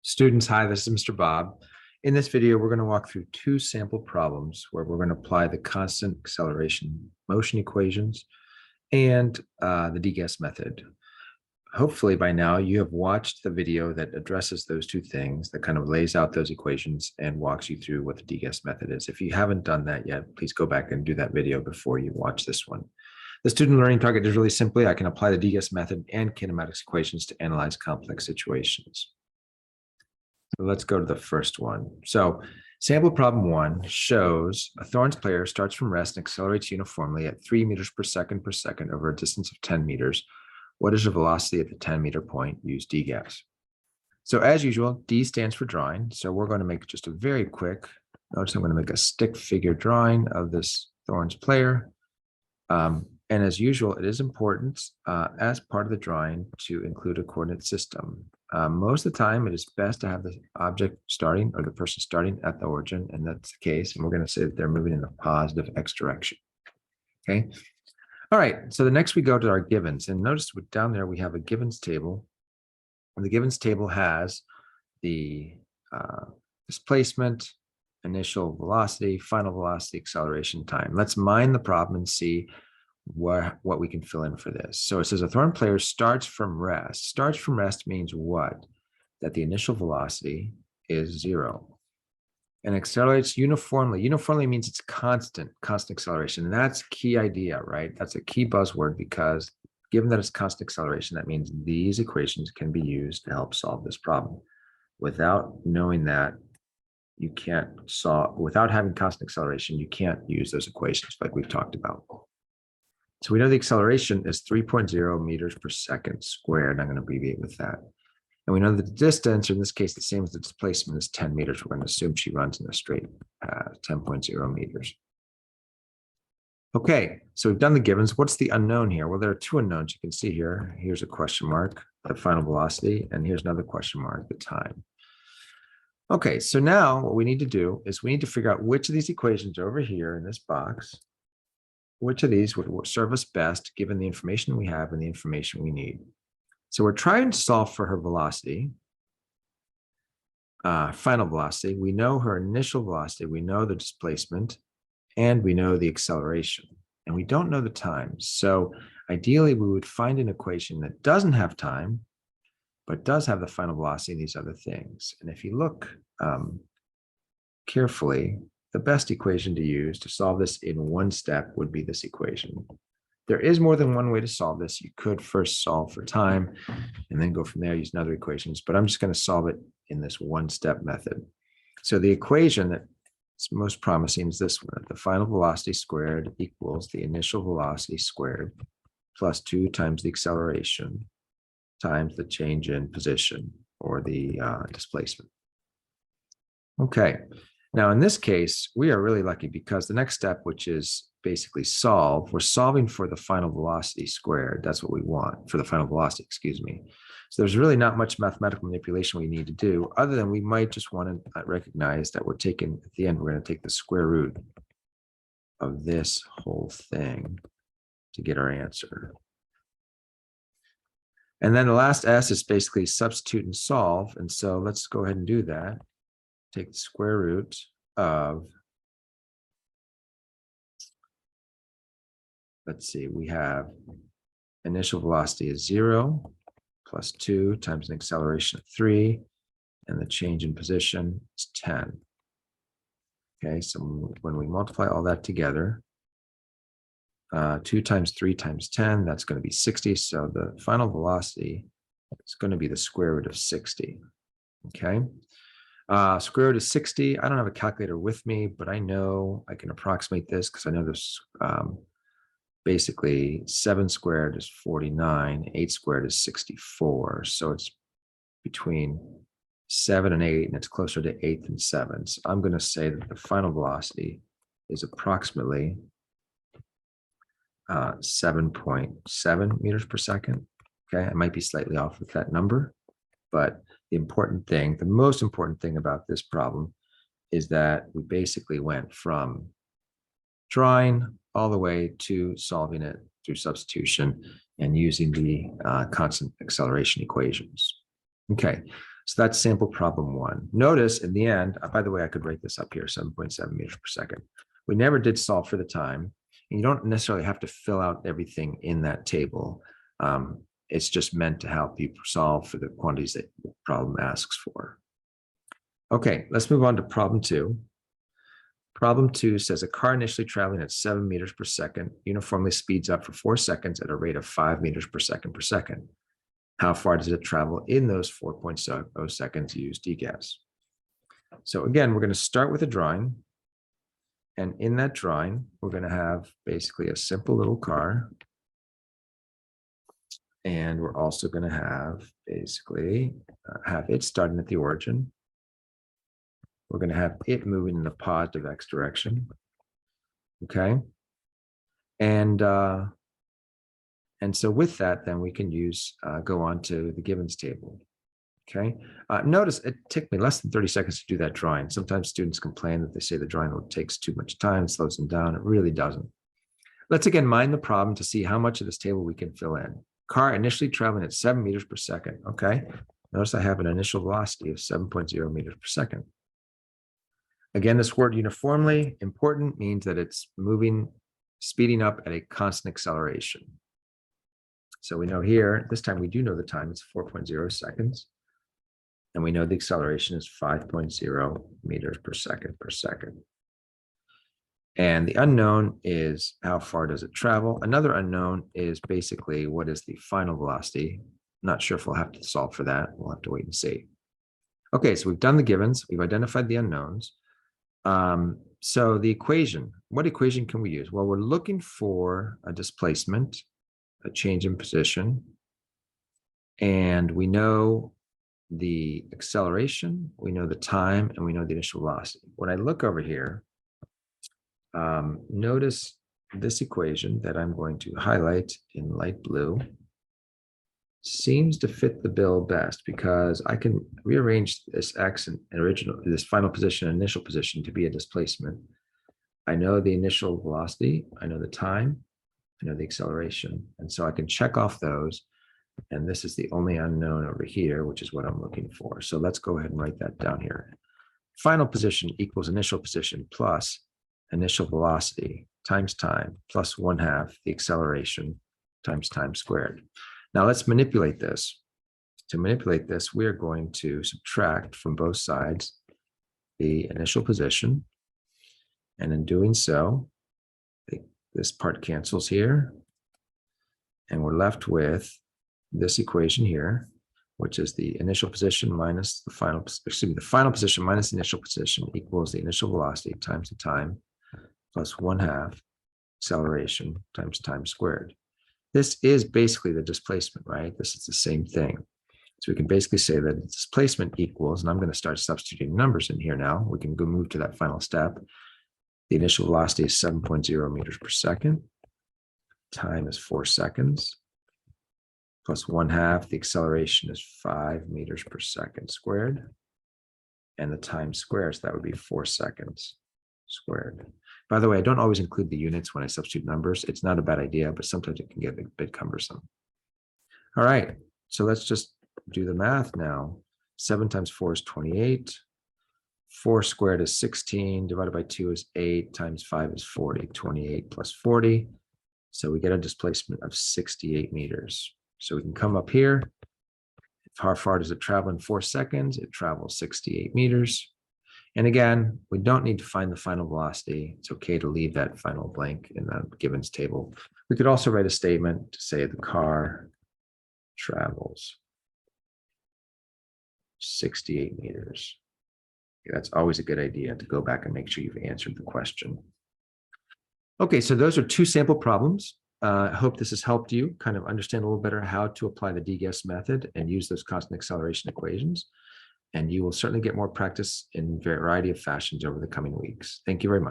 Students, hi, this is Mr. Bob. In this video, we're going to walk through two sample problems where we're going to apply the constant acceleration motion equations and the DGUESS method. Hopefully by now you have watched the video that addresses those two things, that kind of lays out those equations and walks you through what the DGUESS method is. If you haven't done that yet, please go back and do that video before you watch this one. The student learning target is really simply, I can apply the DGUESS method and kinematics equations to analyze complex situations. So let's go to the first one. So sample problem 1 shows a Thorns player starts from rest and accelerates uniformly at 3 meters per second over a distance of 10 meters. What is the velocity at the 10-meter point? Use DGUESS. So as usual, D stands for drawing. So we're going to make just a very quick, notice I'm going to make a stick figure drawing of this Thorns player. And as usual, it is important as part of the drawing to include a coordinate system. Most of the time, it is best to have the object starting or the person starting at the origin, and that's the case. And we're going to say that they're moving in a positive x direction. Okay. All right. So the next we go to our givens, and notice down there we have a givens table, and the givens table has the displacement, initial velocity, final velocity, acceleration, time. Let's mine the problem and see what we can fill in for this. So it says a Thorn player starts from rest. Starts from rest means what? That the initial velocity is 0 and accelerates uniformly. Uniformly means it's constant acceleration. And that's key idea, right? That's a key buzzword, because given that it's constant acceleration, that means these equations can be used to help solve this problem. Without knowing that, you can't solve, without having constant acceleration, you can't use those equations like we've talked about. So we know the acceleration is 3.0 meters per second squared. I'm going to abbreviate with that. And we know that the distance, or in this case, the same as the displacement, is 10 meters. We're going to assume she runs in a straight path, 10.0 meters. Okay, so we've done the givens. What's the unknown here? Well, there are two unknowns you can see here. Here's a question mark, the final velocity, and here's another question mark, the time. Okay, so now what we need to do is we need to figure out which of these equations over here in this box, which of these would serve us best given the information we have and the information we need. So we're trying to solve for her velocity, final velocity. We know her initial velocity, we know the displacement, and we know the acceleration, and we don't know the time. So ideally, we would find an equation that doesn't have time, but does have the final velocity and these other things. And if you look carefully, the best equation to use to solve this in one step would be this equation. There is more than one way to solve this. You could first solve for time and then go from there using other equations, but I'm just going to solve it in this one-step method. So the equation that's most promising is this one. The final velocity squared equals the initial velocity squared plus 2 times the acceleration times the change in position, or the displacement. Okay. Now, in this case, we are really lucky because the next step, which is basically solve, we're solving for the final velocity squared. That's what we want for the final velocity, excuse me. So there's really not much mathematical manipulation we need to do, other than we might just want to recognize that we're taking, at the end, we're going to take the square root of this whole thing to get our answer. And then the last S is basically substitute and solve. And so let's go ahead and do that. Take the square root of, let's see, we have initial velocity is 0 plus 2 times an acceleration of 3, and the change in position is 10. Okay, so when we multiply all that together, 2 times 3 times 10, that's going to be 60. So the final velocity is going to be the square root of 60. Okay. Square root of 60. I don't have a calculator with me, but I know I can approximate this because I know there's basically 7 squared is 49, 8 squared is 64. So it's between 7 and 8, and it's closer to 8 than 7. So I'm going to say that the final velocity is approximately 7.7 meters per second. Okay, I might be slightly off with that number, but the important thing, the most important thing about this problem is that we basically went from drawing all the way to solving it through substitution and using the constant acceleration equations. Okay, So that's sample problem 1. Notice in the end, by the way, I could write this up here, 7.7 meters per second. We never did solve for the time. And you don't necessarily have to fill out everything in that table. It's just meant to help you solve for the quantities that the problem asks for. Okay, let's move on to problem 2. Problem 2 says a car initially traveling at 7 meters per second uniformly speeds up for 4 seconds at a rate of 5 meters per second per second. How far does it travel in those 4.0 seconds? Use DGUESS. So again, we're going to start with a drawing. And in that drawing, we're going to have basically a simple little car. And we're also going to have basically have it starting at the origin. We're going to have it moving in the positive X direction. Okay. And so with that, then we can go on to the givens table. Okay. Notice it took me less than 30 seconds to do that drawing. Sometimes students complain that they say the drawing takes too much time, slows them down. It really doesn't. Let's again mind the problem to see how much of this table we can fill in. Car initially traveling at 7 meters per second. Okay. Notice I have an initial velocity of 7.0 meters per second. Again, this word uniformly important means that it's speeding up at a constant acceleration. So we know here, this time we do know the time, it's 4.0 seconds. And we know the acceleration is 5.0 meters per second. And the unknown is how far does it travel? Another unknown is basically what is the final velocity? Not sure if we'll have to solve for that. We'll have to wait and see. Okay, so we've done the givens. We've identified the unknowns. So the equation, what equation can we use? Well, we're looking for a displacement, a change in position, and we know the acceleration, we know the time, and we know the initial velocity. When I look over here, notice this equation that I'm going to highlight in light blue seems to fit the bill best because I can rearrange this X and this final position, initial position to be a displacement. I know the initial velocity, I know the time, I know the acceleration. And so I can check off those. And this is the only unknown over here, which is what I'm looking for. So let's go ahead and write that down here. Final position equals initial position plus initial velocity times time plus 1/2 the acceleration times time squared. Now let's manipulate this. To manipulate this, we are going to subtract from both sides the initial position. And in doing so, this part cancels here. And we're left with this equation here, which is the initial position minus the final, the final position minus the initial position equals the initial velocity times the time plus 1/2 acceleration times time squared. This is basically the displacement, right? This is the same thing. So we can basically say that the displacement equals, and I'm going to start substituting numbers in here now. We can go move to that final step. The initial velocity is 7.0 meters per second. Time is 4 seconds. Plus 1/2, the acceleration is 5 meters per second squared. And the time squared, so that would be 4 seconds squared. By the way, I don't always include the units when I substitute numbers. It's not a bad idea, but sometimes it can get a bit cumbersome. All right, so let's just do the math now. 7 times 4 is 28. 4 squared is 16, divided by 2 is 8, times 5 is 40. 28 plus 40. So we get a displacement of 68 meters. So we can come up here. How far does it travel in 4 seconds? It travels 68 meters. And again, we don't need to find the final velocity. It's okay to leave that final blank in the givens table. We could also write a statement to say the car travels 68 meters. That's always a good idea to go back and make sure you've answered the question. Okay, so those are 2 sample problems. I hope this has helped you kind of understand a little better how to apply the DGUESS method and use those constant acceleration equations. And you will certainly get more practice in a variety of fashions over the coming weeks. Thank you very much.